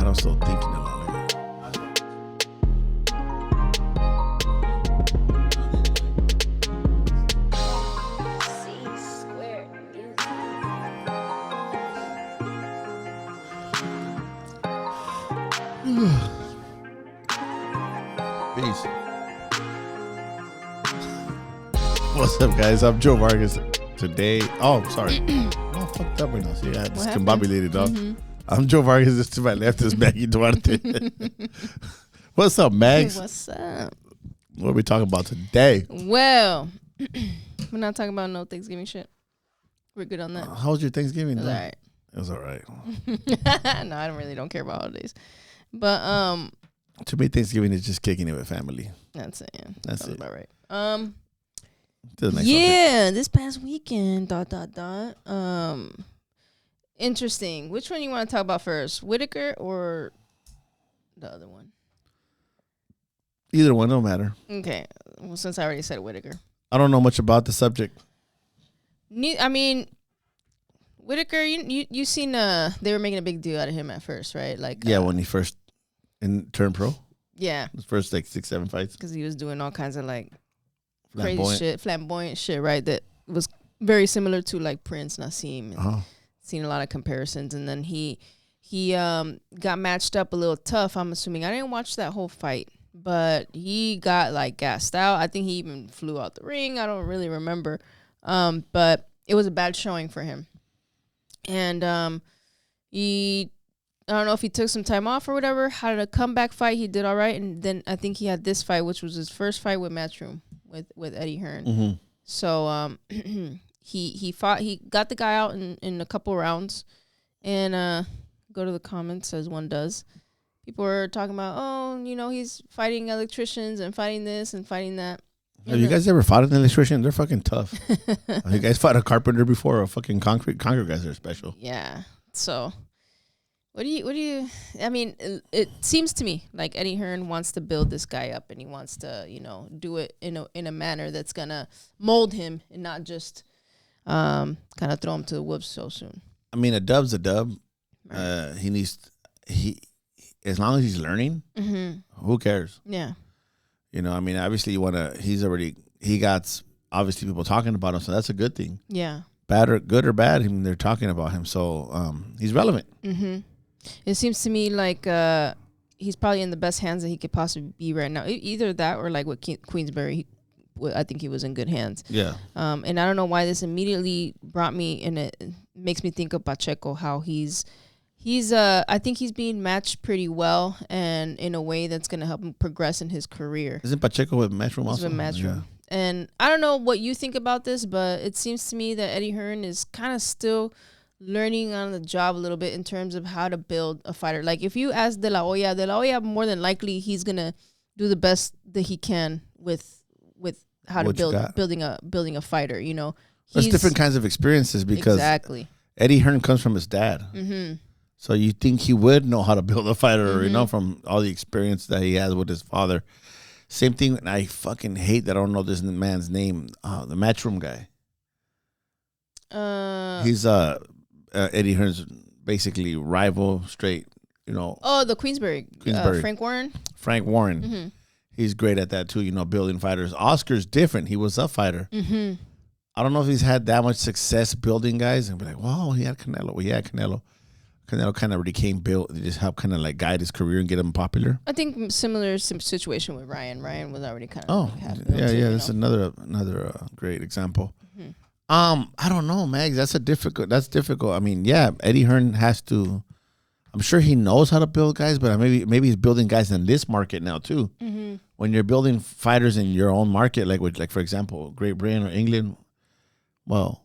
I'm still thinking a lot. Peace. What's up, guys? I'm Joe Vargas. Today, sorry. I'm fucked up right now. See, I had discombobulated, dog. Mm-hmm. I'm Joe Vargas. This to my left is Maggie Duarte. What's up, Mags? What's up? What are we talking about today? Well, we're not talking about no Thanksgiving shit. We're good on that. How was your Thanksgiving? It was all right. It was all right. No, I don't care about holidays. But to me, Thanksgiving is just kicking it with family. That's it. Yeah. That's it. About right. This past weekend. ... Interesting. Which one you want to talk about first? Whittaker or the other one? Either one, don't matter. Okay. Well, since I already said Whittaker. I don't know much about the subject. I mean, Whittaker, you seen they were making a big deal out of him at first, right? Like when he first turned pro. Yeah. His first 6-7 fights. Because he was doing all kinds of flamboyant shit, right? That was very similar to like Prince Nassim. And seen a lot of comparisons, and then he got matched up a little tough. I'm assuming I didn't watch that whole fight, but he got like gassed out. I think he even flew out the ring. I don't really remember, but it was a bad showing for him. And I don't know if he took some time off or whatever. Had a comeback fight. He did all right, and then I think he had this fight, which was his first fight with Matchroom with Eddie Hearn. Mm-hmm. So he fought. He got the guy out in a couple rounds, and go to the comments as one does. People were talking about, he's fighting electricians and fighting this and fighting that. Have you guys ever fought an electrician? They're fucking tough. Have you guys fought a carpenter before? Or fucking concrete guys are special. Yeah. So, what do you? I mean, it seems to me like Eddie Hearn wants to build this guy up, and he wants to, do it in a manner that's gonna mold him and not just kind of throw him to the wolves so soon. I mean, a dub's a dub. Right. As long as he's learning, who cares? Yeah. Obviously he got obviously people talking about him, so that's a good thing. Yeah. Good or bad, they're talking about him, so he's relevant. Mm-hmm. It seems to me like he's probably in the best hands that he could possibly be right now. Either that or like with Queensberry, I think he was in good hands. Yeah. And I don't know why this immediately brought me, and it makes me think of Pacheco, how he's I think he's being matched pretty well, and in a way that's going to help him progress in his career. Isn't Pacheco with Matchroom also? He's with Matchroom. Yeah. And I don't know what you think about this, but it seems to me that Eddie Hearn is kind of still learning on the job a little bit in terms of how to build a fighter. Like if you ask De La Hoya, more than likely he's going to do the best that he can with how to building a fighter, There's different kinds of experiences because exactly. Eddie Hearn comes from his dad. Mm-hmm. So you think he would know how to build a fighter, from all the experience that he has with his father. Same thing, and I fucking hate that I don't know this man's name, the Matchroom guy. He's Eddie Hearn's basically rival straight, Oh, the Queensberry. Frank Warren? Frank Warren. Mm-hmm. He's great at that too, building fighters. Oscar's different. He was a fighter. Mm-hmm. I don't know if he's had that much success building guys and be like, wow, he had Canelo. Well, yeah, Canelo kind of already came built. They just help kind of like guide his career and get him popular. I think similar situation with Ryan. Ryan was already kind of. Oh, yeah. That's another great example. Mm-hmm. I don't know, Mags. That's difficult. I mean, yeah, Eddie Hearn has to. I'm sure he knows how to build guys, but maybe he's building guys in this market now too. Mm-hmm. When you're building fighters in your own market, like for example, Great Britain or England, well,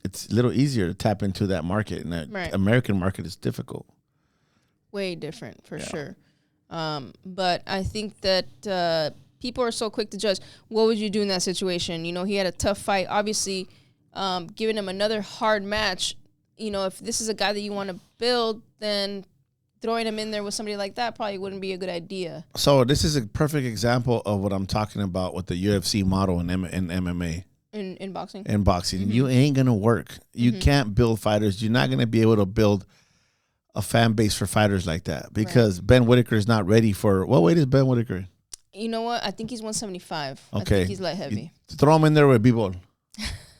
it's a little easier to tap into that market, and that American market is difficult. Way different, for sure. But I think that people are so quick to judge. What would you do in that situation? He had a tough fight. Obviously, giving him another hard match, if this is a guy that you want to build, then throwing him in there with somebody like that probably wouldn't be a good idea. So this is a perfect example of what I'm talking about with the UFC model in MMA. In boxing? In boxing. Mm-hmm. You ain't going to work. You can't build fighters. You're not going to be able to build a fan base for fighters like that because Ben Whittaker is not ready for. What weight is Ben Whittaker? You know what? I think he's 175. Okay. I think he's light heavy. Throw him in there with B-Ball.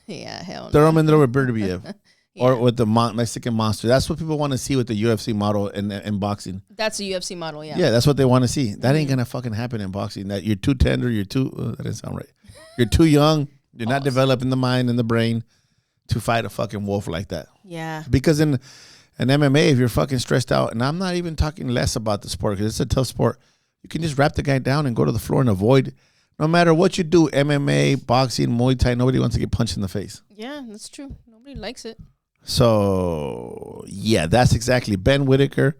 Yeah, hell no. Throw him in there with Beterbiev. Yeah. Or with the Mexican monster. That's what people want to see with the UFC model in boxing. That's a UFC model, yeah. Yeah, that's what they want to see. That ain't going to fucking happen in boxing. That you're too tender, that didn't sound right. You're too young, you're not developed in the mind and the brain to fight a fucking wolf like that. Yeah. Because in MMA, if you're fucking stressed out, and I'm not even talking less about the sport because it's a tough sport, you can just wrap the guy down and go to the floor and avoid. No matter what you do, MMA, boxing, Muay Thai, nobody wants to get punched in the face. Yeah, that's true. Nobody likes it. So, yeah, that's exactly Ben Whittaker.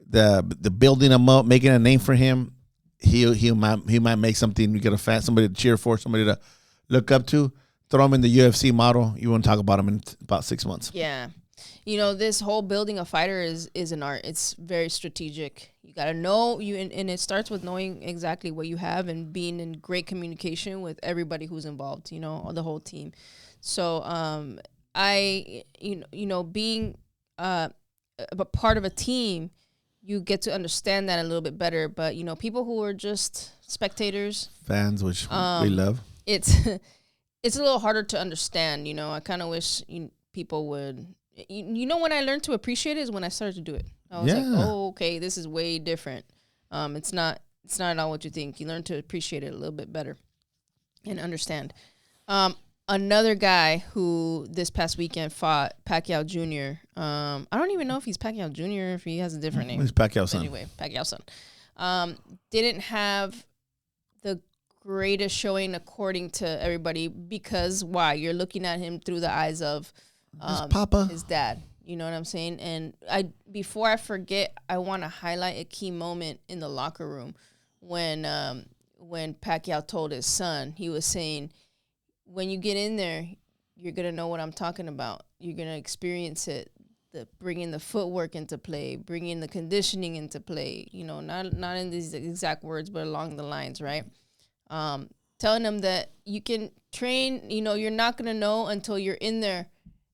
The building him up, making a name for him. He might make something. You get a fan, somebody to cheer for, somebody to look up to. Throw him in the UFC model. You won't talk about him in about 6 months. Yeah. You know, this whole building a fighter is an art. It's very strategic. You got to know and it starts with knowing exactly what you have and being in great communication with everybody who's involved, you know, the whole team. So, being a part of a team, you get to understand that a little bit better. But, you know, people who are just spectators. Fans, which we love. It's it's a little harder to understand, you know. I kind of wish people would. You know, when I learned to appreciate it is when I started to do it. I was like, oh, okay, this is way different. It's not at all what you think. You learn to appreciate it a little bit better and understand. Another guy who this past weekend fought Pacquiao Jr. I don't even know if he's Pacquiao Jr. if he has a different name. He's Pacquiao's son. Anyway, Pacquiao's son. Didn't have the greatest showing according to everybody because why? You're looking at him through the eyes of his dad. You know what I'm saying? And before I forget, I want to highlight a key moment in the locker room when Pacquiao told his son, he was saying, when you get in there, you're going to know what I'm talking about. You're going to experience it, bringing the footwork into play, bringing the conditioning into play, you know, not in these exact words, but along the lines, right? Telling them that you can train, you know, you're not going to know until you're in there,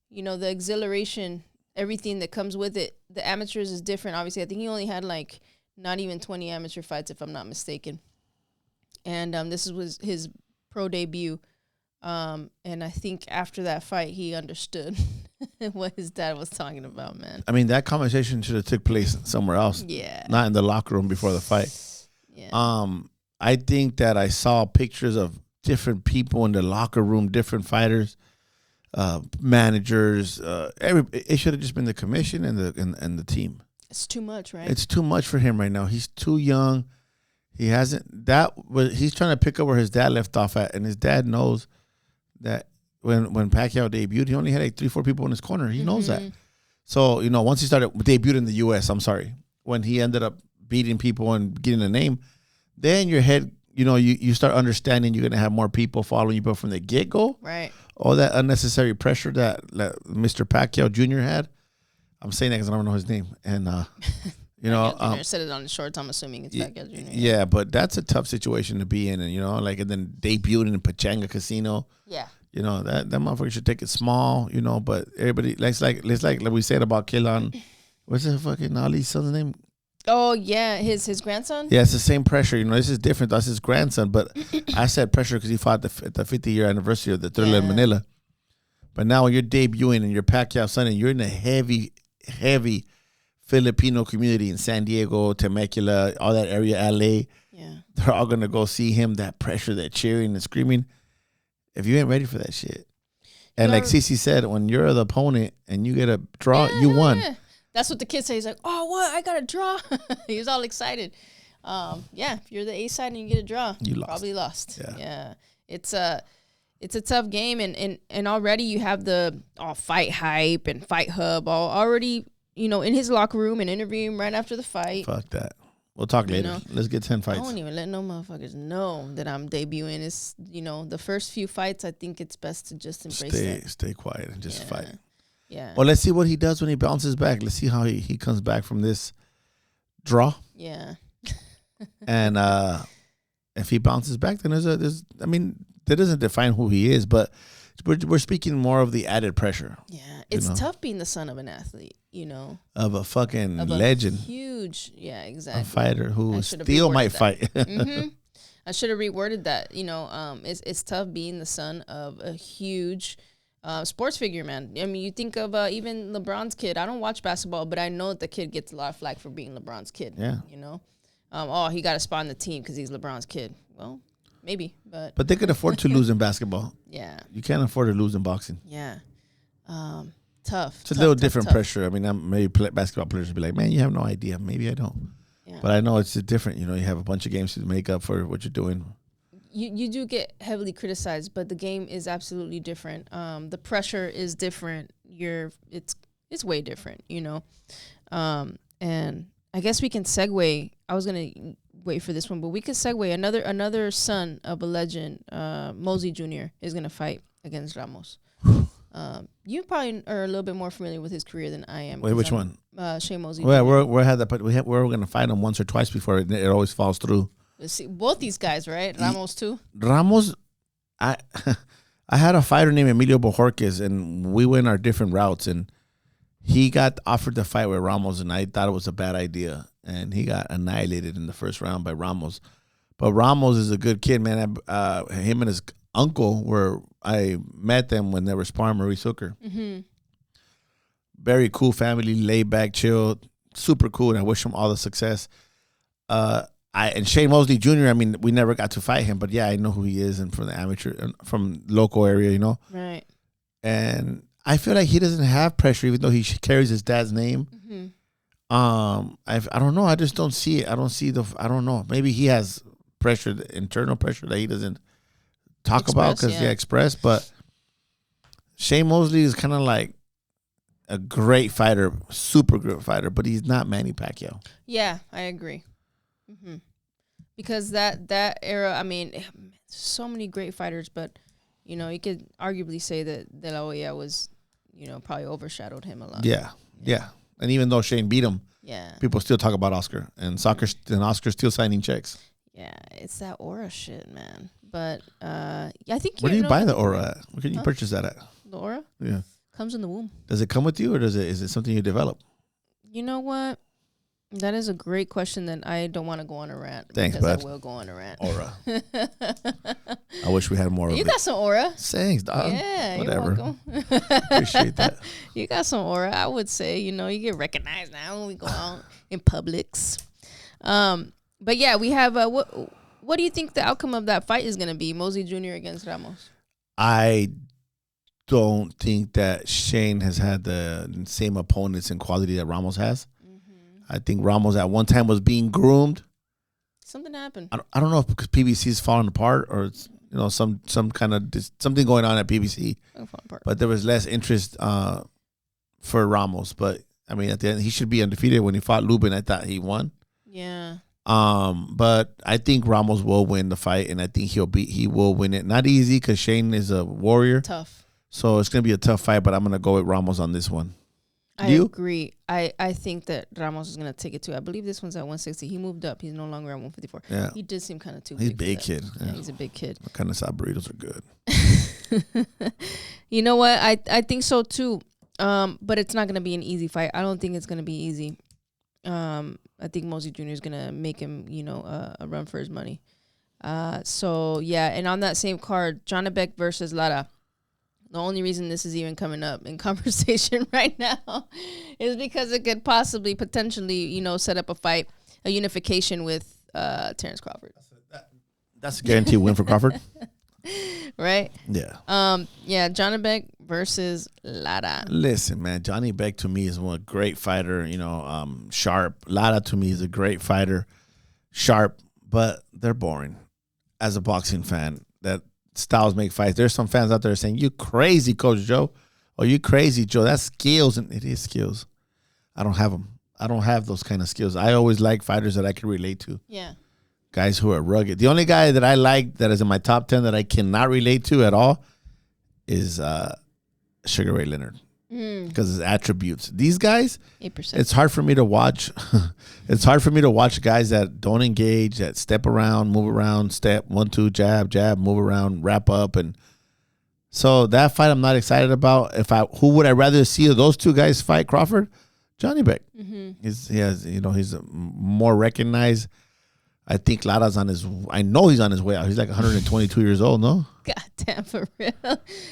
you know, the exhilaration, everything that comes with it. The amateurs is different. Obviously, I think he only had like not even 20 amateur fights, if I'm not mistaken. And this was his pro debut. And I think after that fight, he understood what his dad was talking about, man. I mean, that conversation should have took place somewhere else. Yeah. Not in the locker room before the fight. Yeah. I think that I saw pictures of different people in the locker room, different fighters, managers. It should have just been the commission and the team. It's too much, right? It's too much for him right now. He's too young. He hasn't he's trying to pick up where his dad left off at, and his dad knows that when Pacquiao debuted, he only had like 3-4 people in his corner. He knows that. So, you know, once he started debuted in the U.S., when he ended up beating people and getting a name, then your head, you know, you start understanding you're going to have more people following you, but from the get-go, right? All that unnecessary pressure that Mr. Pacquiao Jr. had. I'm saying that because I don't know his name. And, you know. Said it on the shorts. I'm assuming it's Pacquiao Jr. Yeah, but that's a tough situation to be in. And, you know, and then debuting in Pachanga Casino. Yeah. You know, that motherfucker should take it small, you know, but everybody, let's like we said about Killan. What's the fucking Ali's son's name? Oh, yeah, his grandson? Yeah, it's the same pressure. You know, this is different. That's his grandson, but I said pressure because he fought at the 50-year anniversary of the Thriller in Manila. But now when you're debuting and you're Pacquiao's son and you're in a heavy, heavy Filipino community in San Diego, Temecula, all that area, LA, they're all going to go see him, that pressure, that cheering and screaming. If you ain't ready for that shit. And like Cece said, when you're the opponent and you get a draw, you won. That's what the kid said. He's like, oh, what? I got a draw. He was all excited. If you're the A side and you get a draw, you probably lost. Yeah. It's a tough game. And already you have the fight hype and fight hub already, you know, in his locker room and interviewing him right after the fight. Fuck that. We'll talk later. Know? Let's get 10 fights. I won't even let no motherfuckers know that I'm debuting. It's, you know, the first few fights, I think it's best to just embrace it. Stay quiet and just fight. Yeah. Well, let's see what he does when he bounces back. Let's see how he comes back from this draw. Yeah. And if he bounces back, then that doesn't define who he is, but we're speaking more of the added pressure. Yeah, it's tough being the son of an athlete, of a fucking legend, huge, exactly, a fighter who still might fight. Mm-hmm. I should have reworded that. It's tough being the son of a huge sports figure, man. I mean, you think of even LeBron's kid. I don't watch basketball, but I know that the kid gets a lot of flack for being LeBron's kid. Yeah. He got a spot in the team because he's LeBron's kid. Well, maybe, but they could afford to lose in basketball. Yeah. You can't afford to lose in boxing. Yeah. Tough. It's a little different pressure. I mean, maybe basketball players will be like, man, you have no idea. Maybe I don't. Yeah. But I know it's different. You have a bunch of games to make up for what you're doing. You do get heavily criticized, but the game is absolutely different. The pressure is different. It's way different, And I guess we can segue. I was gonna wait for this one, but we could segue. Another son of a legend, Mosley Jr. is gonna fight against Ramos. You probably are a little bit more familiar with his career than I am. Wait, which one? Shane Mosley. Well, we're gonna fight him once or twice before it always falls through. Let's see, both these guys, right? Ramos too. Ramos, I had a fighter named Emilio Bojorquez, and we went our different routes, and he got offered to fight with Ramos, and I thought it was a bad idea, and he got annihilated in the first round by Ramos. But Ramos is a good kid, man. Him and his uncle I met them when they were sparring Maurice Hooker. Mm-hmm. Very cool family, laid back, chill, super cool, and I wish him all the success. And Shane Mosley Jr., I mean, we never got to fight him, but yeah, I know who he is, and from the amateur, from local area, Right. And I feel like he doesn't have pressure, even though he carries his dad's name. Mm-hmm. I don't know. I just don't see it. I don't know. Maybe he has pressure, internal pressure that he doesn't talk about because express. But Shane Mosley is kind of like a great fighter, super great fighter, but he's not Manny Pacquiao. Yeah, I agree. Mm-hmm. Because that era, I mean, so many great fighters, but you could arguably say that De La Hoya was, probably overshadowed him a lot. Yeah. And even though Shane beat him, people still talk about Oscar, and Oscar's still signing checks. Yeah, it's that aura shit, man. But I think where do you buy the aura at? Where can you purchase that at? The aura? Yeah, comes in the womb. Does it come with you, or is it something you develop? You know what? That is a great question that I don't want to go on a rant. Thanks, because bud. I will go on a rant. Aura. I wish we had more of it. You got some aura. Thanks, dog. Yeah, whatever. You're welcome. Appreciate that. You got some aura, I would say. You get recognized now when we go out in Publix. But yeah, we have what do you think the outcome of that fight is going to be? Mosley Jr. against Ramos. I don't think that Shane has had the same opponents and quality that Ramos has. I think Ramos at one time was being groomed. Something happened. I don't know if because PBC is falling apart or it's, some kind of something going on at PBC. But there was less interest for Ramos. But I mean, at the end, he should be undefeated. When he fought Lubin, I thought he won. Yeah. But I think Ramos will win the fight, and I think he will win it. Not easy because Shane is a warrior. Tough. So it's gonna be a tough fight, but I'm gonna go with Ramos on this one. I agree. I think that Ramos is going to take it too. I believe this one's at 160. He moved up. He's no longer at 154. Yeah. He did seem kind of too big. He's a big kid. Yeah, he's a big kid. What kind of side burritos are good? You know what? I think so too. But it's not going to be an easy fight. I don't think it's going to be easy. I think Mosley Jr. is going to make him, a run for his money. So, yeah. And on that same card, Janibek versus Lara. The only reason this is even coming up in conversation right now is because it could potentially, set up a fight, a unification with Terrence Crawford. That's a guaranteed win for Crawford. Right? Yeah. Janibek versus Lara. Listen, man, Janibek to me is one great fighter, sharp. Lara to me is a great fighter, sharp, but they're boring. As a boxing fan, that styles make fights. There's some fans out there saying, "You crazy, Coach Joe," or "You crazy, Joe." That's skills, and it is skills. I don't have them. I don't have those kind of skills. I always like fighters that I can relate to. Yeah. Guys who are rugged. The only guy that I like that is in my top 10 that I cannot relate to at all is Sugar Ray Leonard. Because his attributes. These guys, 8%. It's hard for me to watch. It's hard for me to watch guys that don't engage, that step around, move around, step 1, 2, jab, move around, wrap up, and So that fight I'm not excited about. Who would I rather see of those two guys fight? Crawford, Janibek. He's more recognized. I think Lara's I know he's on his way out. He's like 122 years old, no? God damn, for real.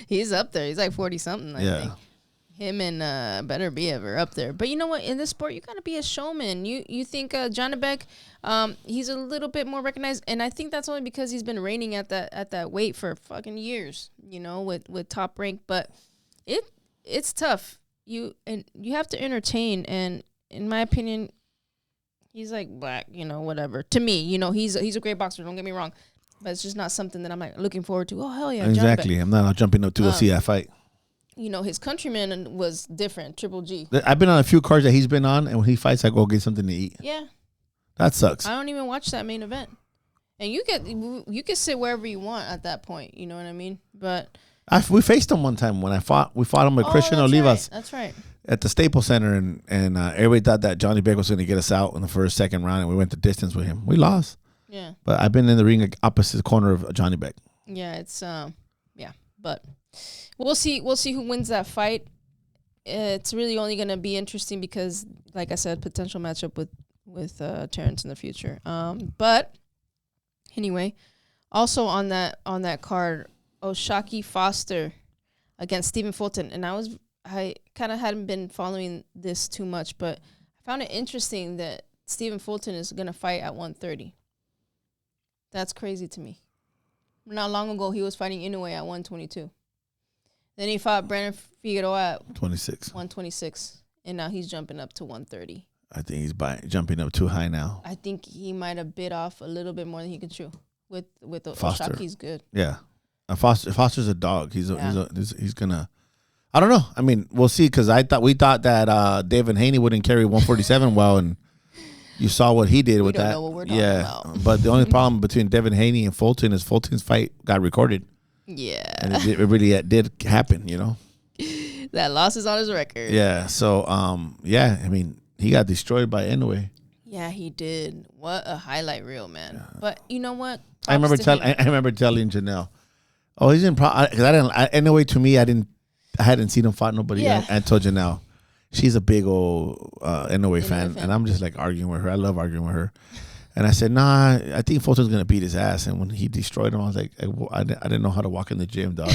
He's up there. He's like 40 something, I think. Him and Better Be Ever up there. But you know what? In this sport, you got to be a showman. You think Janibek, he's a little bit more recognized. And I think that's only because he's been reigning at that weight for fucking years, with Top Rank. But it's tough. You have to entertain. And in my opinion, he's like black, whatever. To me, he's a great boxer. Don't get me wrong. But it's just not something that I'm like looking forward to. Oh, hell yeah. Exactly. Janibek. I'm not jumping up to go see that fight. His countryman was different, Triple G. I've been on a few cards that he's been on, and when he fights, I go get something to eat. Yeah. That sucks. I don't even watch that main event. And you can sit wherever you want at that point, you know what I mean? But we faced him one time when we fought him with Christian Olivas. Right. That's right. At the Staples Center, and everybody thought that Janibek was going to get us out in the first, second round, and we went the distance with him. We lost. Yeah. But I've been in the ring opposite corner of Janibek. Yeah, it's but we'll see who wins that fight. It's really only going to be interesting because, like I said, potential matchup with Terrence in the future. But anyway, also on that card, O'Shaquie Foster against Stephen Fulton, and I kind of hadn't been following this too much, but I found it interesting that Stephen Fulton is going to fight at 130. That's crazy to me. Not long ago, he was fighting Inoue at 122. Then he fought Brandon Figueroa at 126. And now he's jumping up to 130. I think he's jumping up too high now. I think he might have bit off a little bit more than he can chew. With Foster. O'Shaquie's good. Yeah. Foster's a dog. He's gonna. I don't know. I mean, we'll see. Because we thought that David Haney wouldn't carry 147 well, and you saw what he did with that. Know what we're talking about. But the only problem between Devin Haney and Fulton is Fulton's fight got recorded. Yeah, and it really did happen. That loss is on his record. Yeah. So I mean, he got destroyed by Inoue. Yeah, he did. What a highlight reel, man. Yeah. But you know what? I remember telling Janelle, "Oh, he's in because Inoue to me, I hadn't seen him fight nobody. Yeah. I told Janelle, she's a big old Inoue fan, and I'm just like arguing with her. I love arguing with her. And I said, nah, I think Fulton's going to beat his ass. And when he destroyed him, I was like, I didn't know how to walk in the gym, dog.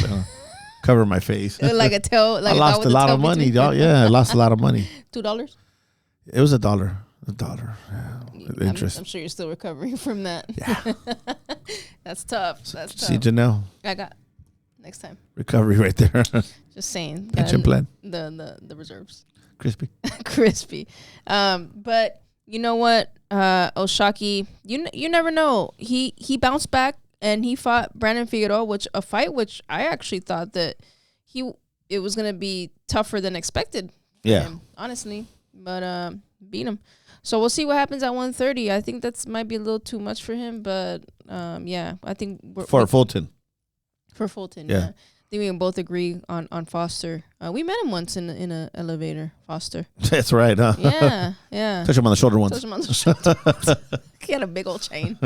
Cover my face. Like a tail. Like I lost a lot of money, dog. Yeah, I lost a lot of money. $2? It was $1. $1. Yeah. Interest. I'm sure you're still recovering from that. Yeah. That's tough. That's tough. See, Janelle. I got next time. Recovery right there. Just saying. Pension plan. The reserves. Crispy. Crispy. But you know what? O'Shaquie, you never know. He bounced back and he fought Brandon Figueroa, which I actually thought that it was gonna be tougher than expected. Yeah. Him, honestly. But beat him. So we'll see what happens at 130. I think that's might be a little too much for him, but I think for Fulton. For Fulton, yeah. I think we can both agree on Foster. We met him once in an elevator, Foster. That's right, huh? Yeah. Touch him on the shoulder once. Touch him on the shoulder. He had a big old chain.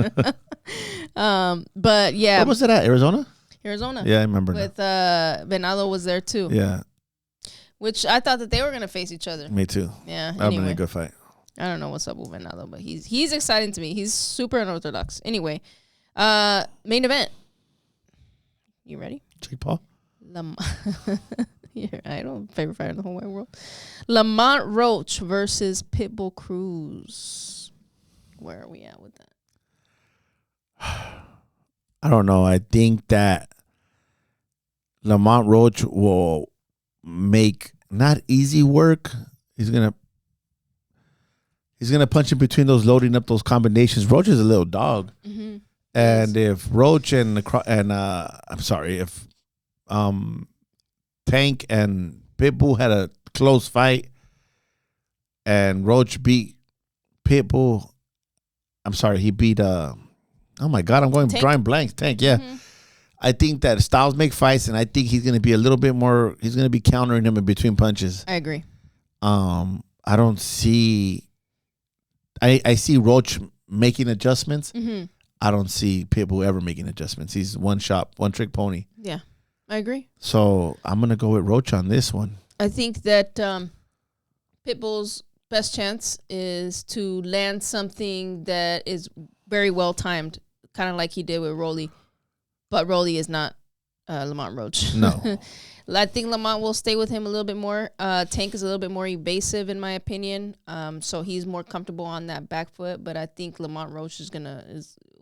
But yeah. What was it at? Arizona? Yeah, I remember. With Venado was there too. Yeah. Which I thought that they were gonna face each other. Me too. Yeah. That would have been a good fight. I don't know what's up with Venado, but he's exciting to me. He's super unorthodox. Anyway, main event. You ready? Jake Paul. I don't favorite fighter in the whole wide world. Lamont Roach versus Pitbull Cruz. Where are we at with that? I don't know. I think that Lamont Roach will make not easy work. He's gonna punch in between those, loading up those combinations. Roach is a little dog, and if Roach if Tank and Pitbull had a close fight, and Roach beat Pitbull. He beat oh my God, I'm going drawing blanks. Tank, yeah. I think that styles make fights, and I think he's going to be a little bit more. He's going to be countering him in between punches. I agree. I don't see. I see Roach making adjustments. I don't see Pitbull ever making adjustments. He's one trick pony. Yeah, I agree. So I'm going to go with Roach on this one. I think that Pitbull's best chance is to land something that is very well timed, kind of like he did with Rolly. But Rolly is not Lamont Roach. No. I think Lamont will stay with him a little bit more. Tank is a little bit more evasive, in my opinion. So he's more comfortable on that back foot. But I think Lamont Roach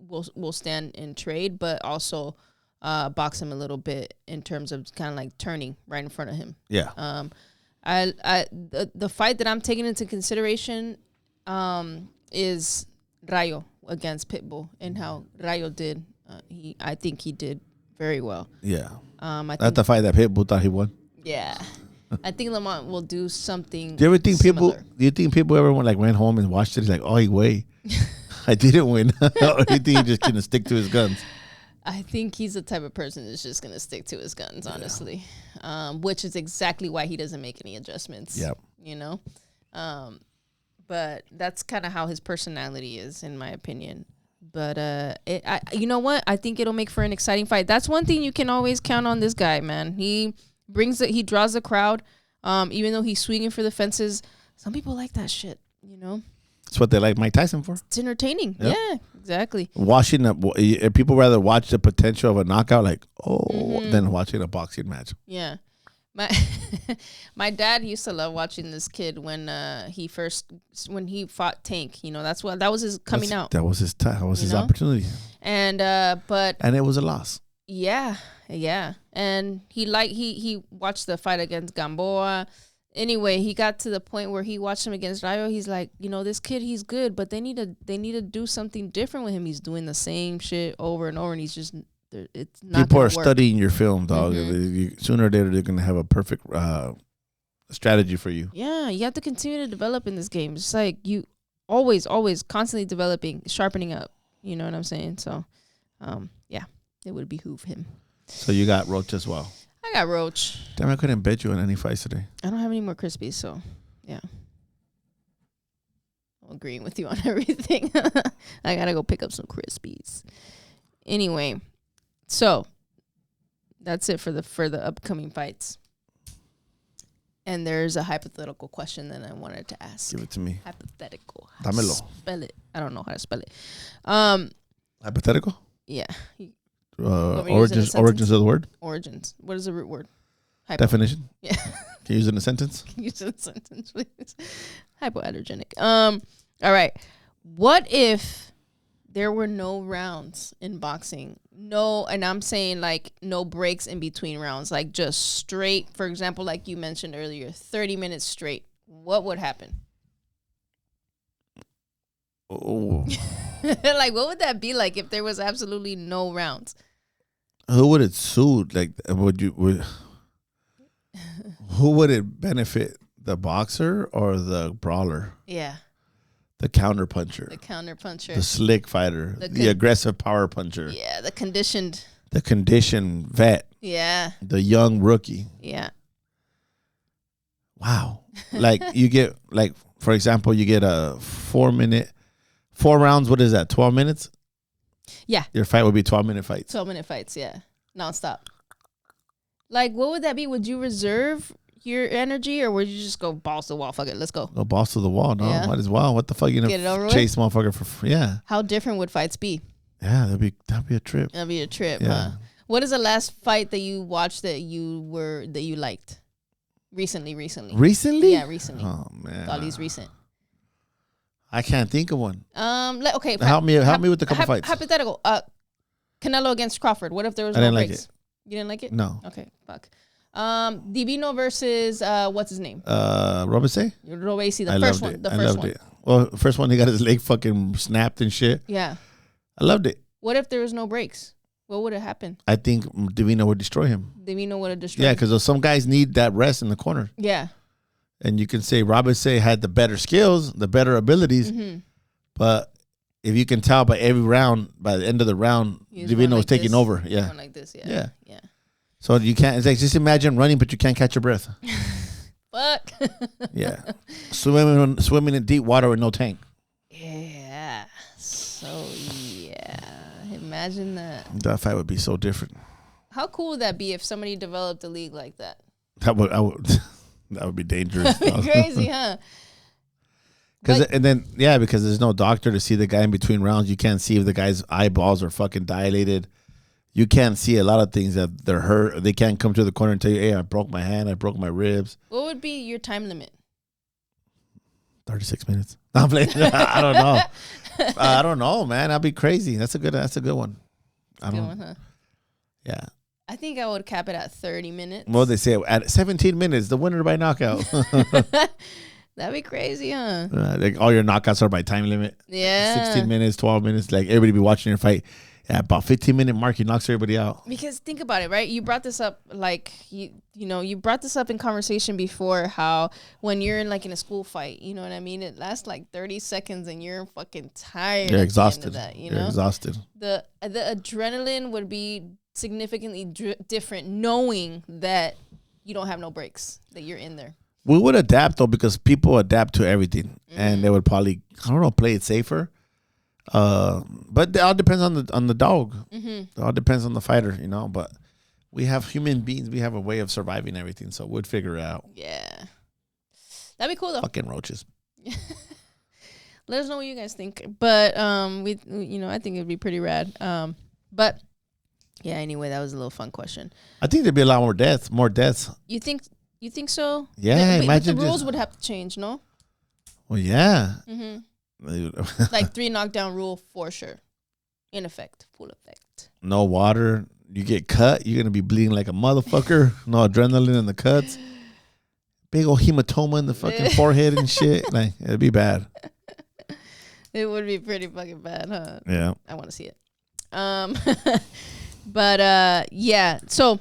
will stand in trade, but also box him a little bit in terms of kind of like turning right in front of him. Yeah. The fight that I'm taking into consideration is Rayo against Pitbull and how Rayo did. I think he did very well. Yeah. That's the fight that Pitbull thought he won. Yeah. I think Lamont will do something. Do you ever think similar. do you think people ever went home and watched it? He's like, oh, he way. I didn't win. Or do you think he's just going to stick to his guns? I think he's the type of person that's just going to stick to his guns, honestly. Which is exactly why he doesn't make any adjustments. Yep. You know? But that's kind of how his personality is, in my opinion. But you know what? I think it'll make for an exciting fight. That's one thing you can always count on this guy, man. He draws the crowd. Even though he's swinging for the fences, some people like that shit, you know? That's what they like Mike Tyson for. It's entertaining. Yep. Yeah, exactly. People rather watch the potential of a knockout, than watching a boxing match. Yeah. My dad used to love watching this kid when he fought Tank. You know, that was his coming out. That was his opportunity. And and it was a loss. Yeah. And he watched the fight against Gamboa. Anyway, he got to the point where he watched him against Rayo. He's like, you know, this kid, he's good, but they need to do something different with him. He's doing the same shit over and over, and he's just, it's not. People are studying your film, dog. Sooner or later, they're gonna have a perfect strategy for you. Yeah, you have to continue to develop in this game. It's like you always constantly developing, sharpening up. You know what I'm saying? So, yeah, it would behoove him. So you got Roach as well. I got Roach. Damn, I couldn't bet you on any fights today. I don't have any more Crispies, so yeah. I'm agreeing with you on everything. I gotta go pick up some Crispies. Anyway, so that's it for the upcoming fights. And there's a hypothetical question that I wanted to ask. Give it to me. Hypothetical. Dámelo. Spell it. I don't know how to spell it. Hypothetical? Yeah. Origins of the word? Origins. What is the root word? Definition? Yeah. Can you use it in a sentence? Use it in a sentence, please. Hypoallergenic. All right. What if there were no rounds in boxing? No, and I'm saying like no breaks in between rounds, like just straight, for example, like you mentioned earlier, 30 minutes straight. What would happen? Oh. Like, what would that be like if there was absolutely no rounds? Who would it suit? Like, who would it benefit? The boxer or the brawler? Yeah. The counter puncher. The counter puncher. The slick fighter. The aggressive power puncher. Yeah, the conditioned vet. Yeah. The young rookie. Yeah. Wow. Like you get for example, you get a 4 rounds, what is that? 12 minutes? Yeah. Your fight would be 12-minute fights. 12-minute fights, yeah. Nonstop. Like, what would that be? Would you reserve your energy, or would you just go balls to the wall? Fuck it, let's go. Go balls to the wall, no. Yeah. Might as well. What the fuck? You gonna chase motherfucker for? Yeah. How different would fights be? Yeah, that'd be a trip. That'd be a trip, huh? What is the last fight that you watched that you liked? Recently? Recently? Yeah, recently. Oh man. All these recent. I can't think of one. Okay. Help me with a couple fights. Hypothetical. Canelo against Crawford. What if there was no breaks? Like it. You didn't like it? No. Okay, fuck. Divino versus what's his name? Robese? Robesi, the first one. I loved it. Well, the first one, he got his leg fucking snapped and shit. Yeah. I loved it. What if there was no breaks? What would have happened? I think Divino would destroy him. Divino would have destroyed him. Yeah, because some guys need that rest in the corner. Yeah. And you can say Robese had the better skills, the better abilities, but if you can tell by the end of the round, Divino was taking over. Yeah. Going like this, yeah. So you can't, it's like, just imagine running, but you can't catch your breath. Fuck. Yeah. Swimming in deep water with no tank. Yeah. So, yeah. Imagine that. That fight would be so different. How cool would that be if somebody developed a league like that? That would be dangerous. That'd be crazy, huh? Because there's no doctor to see the guy in between rounds. You can't see if the guy's eyeballs are fucking dilated. You can't see a lot of things that they're hurt. They can't come to the corner and tell you, hey, I broke my hand, I broke my ribs. What would be your time limit? 36 minutes. No, I'm playing. I don't know. I don't know, man. That'd be crazy. That's a good one. Good one, huh? Yeah. I think I would cap it at 30 minutes. Well, they say at 17 minutes, the winner by knockout. That'd be crazy, huh? Like all your knockouts are by time limit. Yeah. 16 minutes, 12 minutes. Like everybody be watching your fight. At about 15-minute mark, he knocks everybody out. Because think about it, right? You brought this up, like you brought this up in conversation before. How when you're in a school fight, you know what I mean? It lasts like 30 seconds, and you're fucking tired. You're exhausted. You're exhausted. The adrenaline would be significantly different, knowing that you don't have no breaks, that you're in there. We would adapt though, because people adapt to everything, and they would probably play it safer. But it all depends on the dog. It all depends on the fighter, but we have human beings. We have a way of surviving everything. So we'd figure it out. Yeah. That'd be cool though. Fucking roaches. Let us know what you guys think. But, I think it'd be pretty rad. But yeah, anyway, that was a little fun question. I think there'd be a lot more deaths. You think so? Yeah. Imagine the rules would have to change, no? Well, yeah. Like 3 knockdown rule for sure. In effect, full effect. No water. You get cut, you're gonna be bleeding like a motherfucker. No adrenaline in the cuts. Big old hematoma in the fucking forehead and shit. Like it'd be bad. It would be pretty fucking bad, huh? Yeah. I want to see it. But yeah. So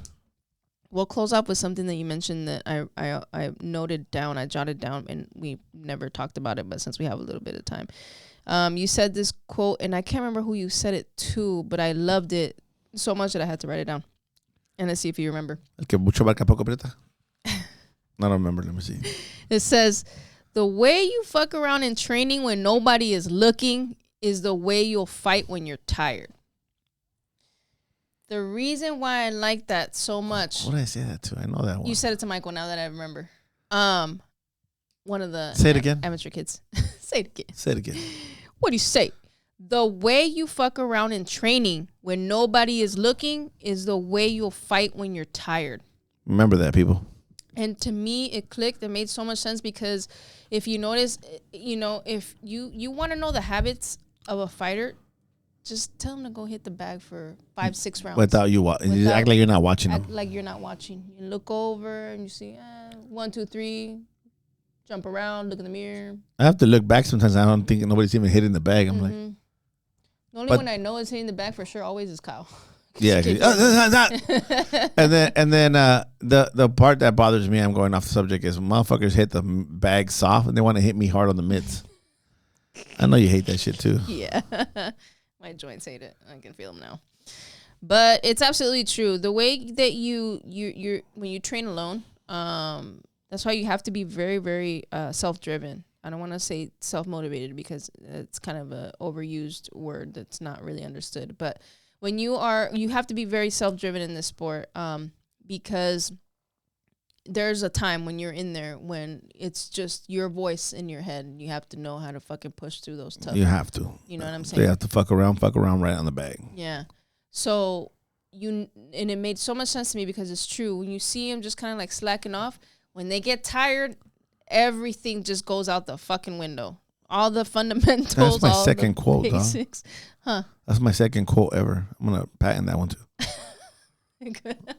we'll close off with something that you mentioned that I noted down. I jotted down, and we never talked about it, but since we have a little bit of time. You said this quote, and I can't remember who you said it to, but I loved it so much that I had to write it down. And let's see if you remember. El que mucho barca poco aprieta. I don't remember. Let me see. It says, the way you fuck around in training when nobody is looking is the way you'll fight when you're tired. The reason why I like that so much. What did I say that to? I know that one. You said it to Michael now that I remember. One of the say it again. Amateur kids. Say it again. Say it again. What do you say? The way you fuck around in training when nobody is looking is the way you'll fight when you're tired. Remember that, people. And to me, it clicked. It made so much sense because if you notice, if you want to know the habits of a fighter, just tell them to go hit the bag for 5-6 rounds. Without you watching. You act like you're not watching them. Act like you're not watching. You look over and you see 1, 2, 3. Jump around, look in the mirror. I have to look back sometimes. I don't think nobody's even hitting the bag. I'm like. The only one I know is hitting the bag for sure always is Kyle. Yeah. and then the part that bothers me, I'm going off the subject, is motherfuckers hit the bag soft and they want to hit me hard on the mitts. I know you hate that shit too. Yeah. My joints hate it. I can feel them now. But it's absolutely true. The way that you're when you train alone, that's why you have to be very, very self-driven. I don't want to say self-motivated because it's kind of a overused word that's not really understood. But when you have to be very self-driven in this sport because there's a time when you're in there when it's just your voice in your head. And you have to know how to fucking push through those tough. You have to. You know what I'm saying? They have to fuck around right on the bag. Yeah. So and it made so much sense to me because it's true. When you see them just kind of like slacking off, when they get tired, everything just goes out the fucking window. All the fundamentals. That's my second quote, basics. Huh? That's my second quote ever. I'm gonna patent that one too.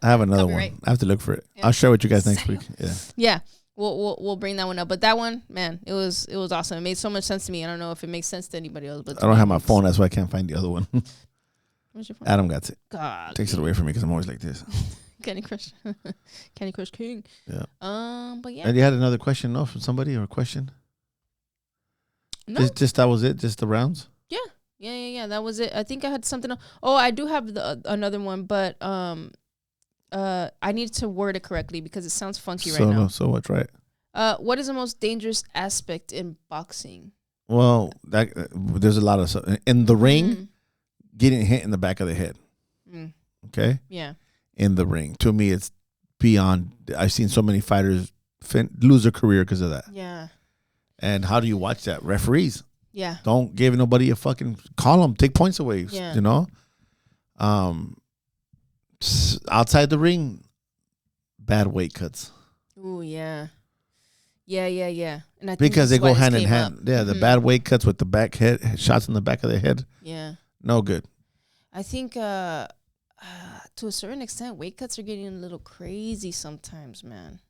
I have another one. I have to look for it. Yeah. I'll share with you guys next week. Yeah. Yeah. We'll bring that one up. But that one, man, it was awesome. It made so much sense to me. I don't know if it makes sense to anybody else, but I don't have my phone. That's why I can't find the other one. Where's your phone? Adam got it. God. Takes it away from me because I'm always like this. Candy Crush. Candy Crush King. Yeah. But yeah. And you had another question, no, from somebody or a question? No. Just that was it? Just the rounds? Yeah. That was it. I think I had something else. Oh, I do have another one, but I need to word it correctly because it sounds funky right now. So what's right? What is the most dangerous aspect in boxing? Well, there's a lot of in the ring, getting hit in the back of the head. Okay? Yeah. in the ring. To me, it's beyond. I've seen so many fighters lose their career because of that. Yeah. And how do you watch that? Referees. Yeah. Don't give nobody a fucking call them. Take points away. Yeah. You know? Outside the ring, bad weight cuts. Ooh, yeah. Yeah. And I think because they go hand in hand. Up. Yeah, the bad weight cuts with the back head shots in the back of the head. Yeah. No good. I think to a certain extent, weight cuts are getting a little crazy sometimes, man.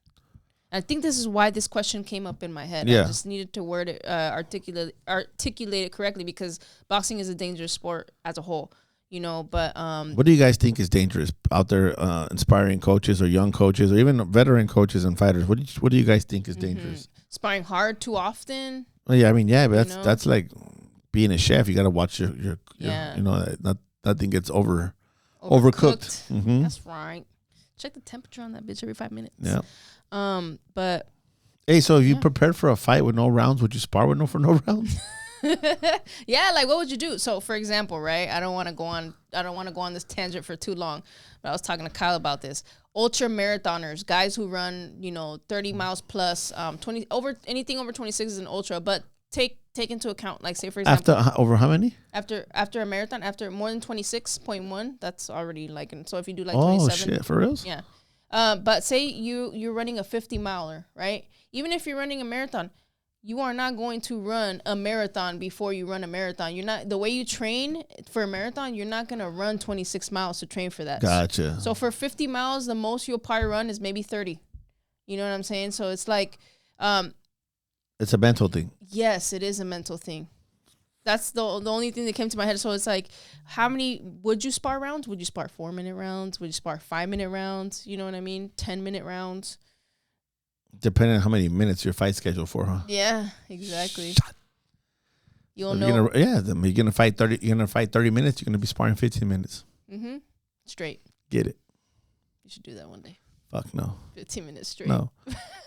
I think this is why this question came up in my head. Yeah. I just needed to word it, articulate it correctly because boxing is a dangerous sport as a whole, you know. But what do you guys think is dangerous out there, inspiring coaches or young coaches or even veteran coaches and fighters? What do you guys think is dangerous? Sparring hard too often. Well, yeah, I mean, yeah, but that's like being a chef. You got to watch your you know, nothing gets overcooked. Mm-hmm. That's right. Check the temperature on that bitch every 5 minutes. Yeah. But hey, so if you prepared for a fight with no rounds, would you spar for no rounds? Yeah, like what would you do? So for example, right? I don't want to go on this tangent for too long, but I was talking to Kyle about this. Ultra marathoners, guys who run, 30 miles plus, anything over 26 is an ultra, but take into account, like say for example, after over how many? After a marathon, after more than 26.1, that's already like, so if you do like 27. Oh shit, for reals? Yeah. But say you're running a 50 miler, right? Even if you're running a marathon, you are not going to run a marathon before you run a marathon. You're not, the way you train for a marathon, you're not going to run 26 miles to train for that. Gotcha. So for 50 miles, the most you'll probably run is maybe 30. You know what I'm saying? So it's like, it's a mental thing. Yes, it is a mental thing. That's the only thing that came to my head. So it's like, how many would you spar rounds? Would you spar 4-minute rounds? Would you spar 5-minute rounds? You know what I mean? 10-minute rounds. Depending on how many minutes your fight scheduled for, huh? Yeah, exactly. You'll so know. You're gonna fight 30. You're gonna fight 30 minutes. You're gonna be sparring 15 minutes. Mm-hmm. Straight. Get it? You should do that one day. Fuck no. 15 minutes straight. No,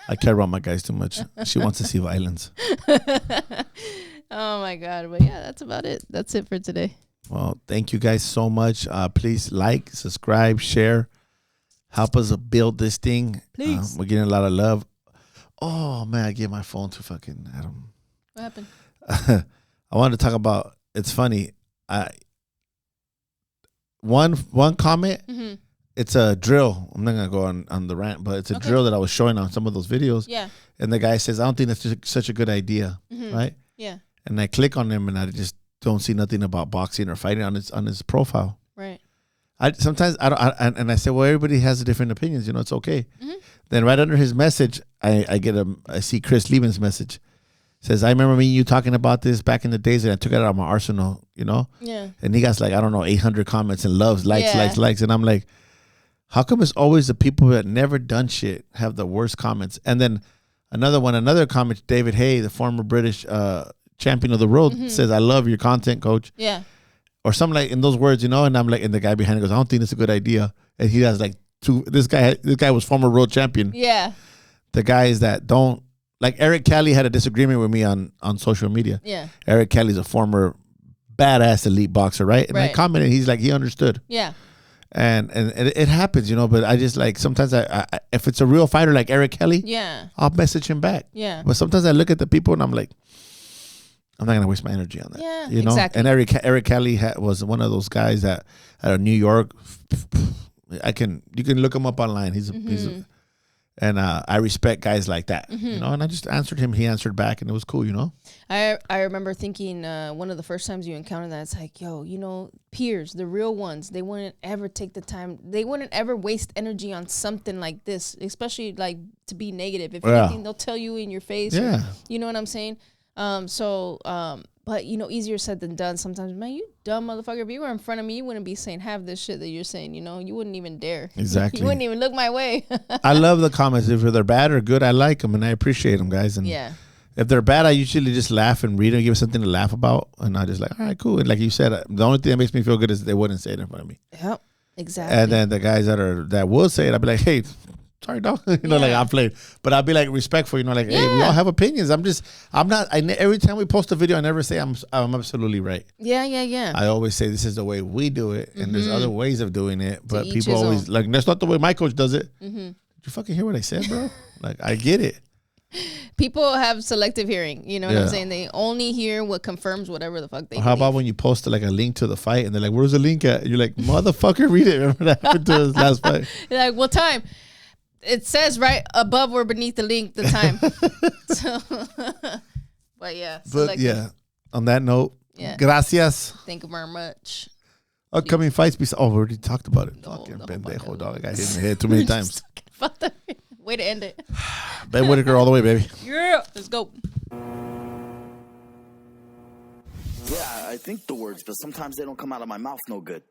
I care about my guys too much. She wants to see violence. Oh my God! But yeah, that's about it. That's it for today. Well, thank you guys so much. Please like, subscribe, share. Help us build this thing. Please. We're getting a lot of love. Oh man, I gave my phone to fucking Adam. What happened? I wanted to talk about. It's funny. One comment. Mm-hmm. It's a drill. I'm not gonna go on the rant, but it's a drill that I was showing on some of those videos. Yeah. And the guy says, "I don't think that's such a good idea." Mm-hmm. Right. Yeah. And I click on him, and I just don't see nothing about boxing or fighting on his profile. Right. Sometimes I don't. And I say, well, everybody has different opinions. It's okay. Mm-hmm. Then right under his message, I see Chris Levin's message. Says, I remember me and you talking about this back in the days, and I took it out of my arsenal. Yeah. And he got 800 comments and loves, likes, and I'm like, how come it's always the people that never done shit have the worst comments? And then another comment, David Hay, the former British champion of the world, says, I love your content, coach. Yeah. Or something like in those words, and I'm like, and the guy behind it goes, I don't think it's a good idea. And he has this guy was former world champion. Yeah. The guys that don't, like Eric Kelly had a disagreement with me on social media. Yeah. Eric Kelly's a former badass elite boxer, right? And I commented, he's like, he understood. Yeah. And it happens, but I just like, sometimes I if it's a real fighter like Eric Kelly, I'll message him back. Yeah. But sometimes I look at the people and I'm like, I'm not going to waste my energy on that. Yeah, exactly. And Eric Kelly was one of those guys that out of New York, you can look him up online. And I respect guys like that, and I just answered him. He answered back, and it was cool, I remember thinking one of the first times you encounter that, it's like, peers, the real ones, they wouldn't ever take the time. They wouldn't ever waste energy on something like this, especially like to be negative. If anything, they'll tell you in your face. Yeah. You know what I'm saying? But easier said than done sometimes. Man, you dumb motherfucker. If you were in front of me, you wouldn't be saying half this shit that you're saying, you wouldn't even dare. Exactly. You wouldn't even look my way. I love the comments. If they're bad or good, I like them and I appreciate them, guys. And if they're bad, I usually just laugh and read them, give something to laugh about. And I just like, all right, cool. And like you said, the only thing that makes me feel good is they wouldn't say it in front of me. Yep, exactly. And then the guys that will say it, I'll be like, hey, sorry, dog. Like I played, but I'll be like respectful. Like hey, we all have opinions. I'm not. Every time we post a video, I never say I'm absolutely right. Yeah. I always say this is the way we do it, and there's other ways of doing it. But people always own. that's not the way my coach does it. Did you fucking hear what I said, bro? Like I get it. People have selective hearing. You know what I'm saying? They only hear what confirms whatever the fuck they. How about when you post like a link to the fight and they're like, "Where's the link at?" You're like, "Motherfucker, read it." Remember that happened to us last fight? You're like, what time? It says right above or beneath the link the time. But yeah. On that note, gracias. Thank you very much. Upcoming fights. We already talked about it. Fucking pendejo, dog. I got hit in the head too many times. Way to end it. Ben Whittaker all the way, baby. Yeah, let's go. Yeah, I think the words, but sometimes they don't come out of my mouth no good.